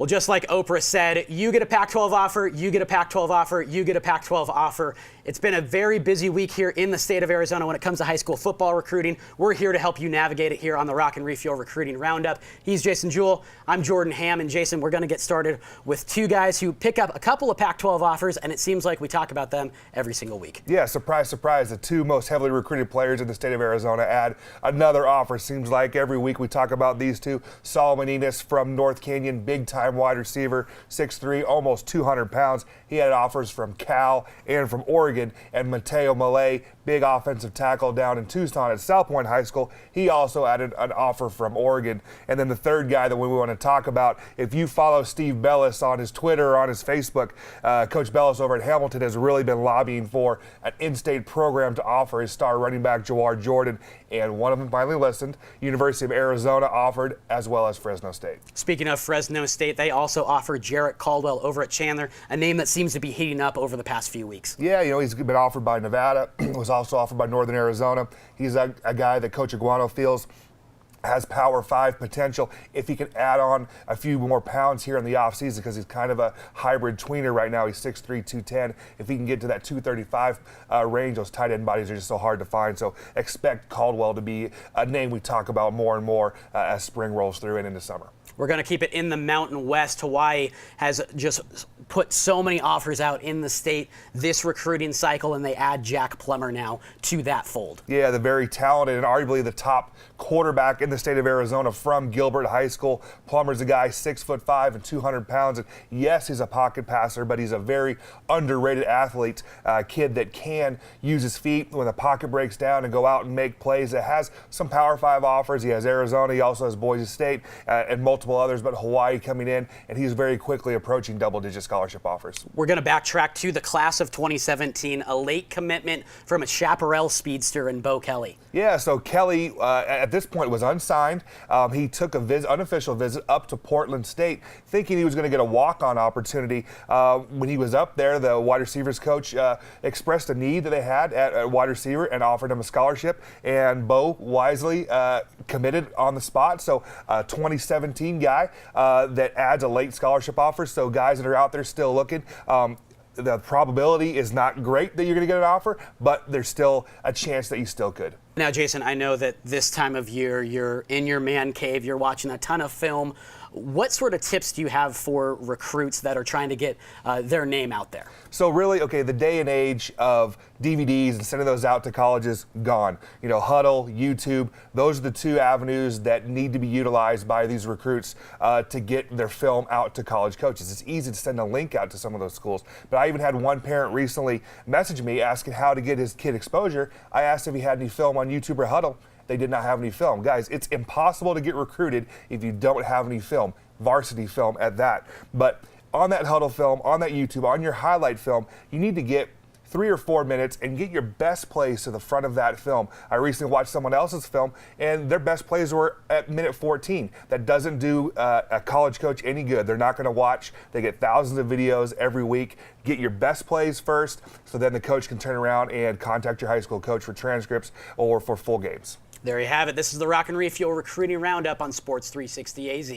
Well, just like Oprah said, you get a Pac-12 offer, you get a Pac-12 offer, you get a Pac-12 offer. It's been a very busy week here in the state of Arizona when it comes to high school football recruiting. We're here to help you navigate it here on the Rock and Refuel Recruiting Roundup. He's Jason Jewell. I'm Jordan Ham. And Jason, we're going to get started with two guys who pick up a couple of Pac-12 offers, and it seems like we talk about them every single week. Yeah, surprise, surprise. The two most heavily recruited players in the state of Arizona add another offer. Seems like every week we talk about these two. Solomon Enos from North Canyon, big-time wide receiver, 6'3", almost 200 pounds. He had offers from Cal and from Oregon. And Mateo Malay, big offensive tackle down in Tucson at South Point High School. He also added an offer from Oregon. And then the third guy that we want to talk about, if you follow Steve Bellis on his Twitter or on his Facebook, Coach Bellis over at Hamilton has really been lobbying for an in-state program to offer his star running back, Jawar Jordan. And one of them finally listened. University of Arizona offered, as well as Fresno State. Speaking of Fresno State, they also offered Jarrett Caldwell over at Chandler, a name that seems to be heating up over the past few weeks. Yeah, you know, he's been offered by Nevada, was also offered by Northern Arizona. He's a guy that Coach Aguano feels has Power 5 potential if he can add on a few more pounds here in the offseason, because he's kind of a hybrid tweener right now. He's 6'3", 210. If he can get to that 235 range, those tight end bodies are just so hard to find. So expect Caldwell to be a name we talk about more and more as spring rolls through and into summer. We're going to keep it in the Mountain West. Hawaii has just put so many offers out in the state this recruiting cycle, and they add Jack Plumber now to that fold. Yeah, the very talented and arguably the top quarterback in the state of Arizona from Gilbert High School. Plummer's a guy 6'5" and 200 pounds. And yes, he's a pocket passer, but he's a very underrated athlete, kid that can use his feet when the pocket breaks down and go out and make plays. It has some Power 5 offers. He has Arizona. He also has Boise State and multiple others, but Hawaii coming in, and he's very quickly approaching double-digit scholarship offers. We're going to backtrack to the class of 2017, a late commitment from a Chaparral speedster in Bo Kelly. Yeah, so Kelly at this point was unsigned. He took a unofficial visit up to Portland State, thinking he was going to get a walk-on opportunity. When he was up there, the wide receivers coach expressed a need that they had at wide receiver and offered him a scholarship, and Bo wisely committed on the spot. So 2017 guy that adds a late scholarship offer. So guys that are out there still looking, the probability is not great that you're going to get an offer, but there's still a chance that you still could. Now, Jason, I know that this time of year you're in your man cave, you're watching a ton of film. What sort of tips do you have for recruits that are trying to get their name out there? So really, okay, the day and age of DVDs and sending those out to colleges, gone. You know, Huddle, YouTube, those are the two avenues that need to be utilized by these recruits to get their film out to college coaches. It's easy to send a link out to some of those schools, but I even had one parent recently message me asking how to get his kid exposure. I asked if he had any film on YouTube or Huddle. They did not have any film. Guys, it's impossible to get recruited if you don't have any film, varsity film at that. But on that Huddle film, on that YouTube, on your highlight film, you need to get 3 or 4 minutes and get your best plays to the front of that film. I recently watched someone else's film, and their best plays were at minute 14. That doesn't do a college coach any good. They're not going to watch. They get thousands of videos every week. Get your best plays first, so then the coach can turn around and contact your high school coach for transcripts or for full games. There you have it. This is the Rock and Refuel Recruiting Roundup on Sports 360 AZ.